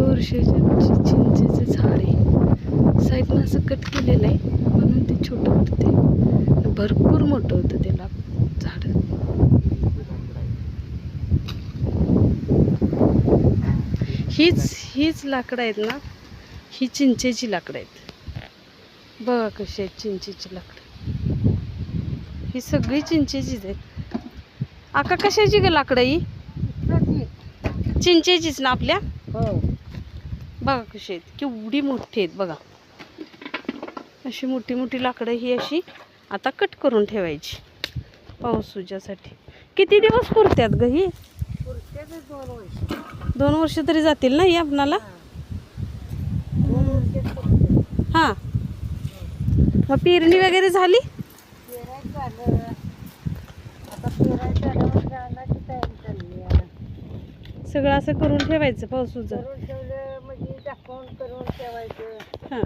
वर्षाचे चिंचेचे झाड आहे. साईडनं असं कट केलेलं आहे म्हणून ते छोटं वाटते. भरपूर मोठं होतं त्याला झाड. हीच लाकडं आहेत ना, ही चिंचेची लाकडं आहेत. बघा कशी आहेत चिंचेची लाकडं. ही सगळी चिंचेचीच आहेत. आका कशाची ग लाकडं ही? चिंचेचीच ना आपल्या. बघा कशी आहेत, केवढी मोठी आहेत बघा. अशी मोठी मोठी लाकडं ही अशी आता कट करून ठेवायची पावसाच्यासाठी. किती दिवस पुरत्यात ग ही? 2 वर्ष तरी जातील ना ही आपणाला. हां, मग पेरणी वगैरे झाली? सगळं असं करून ठेवायचं पावसाचं. म्हणजे झाकून करून ठेवायचं. हां.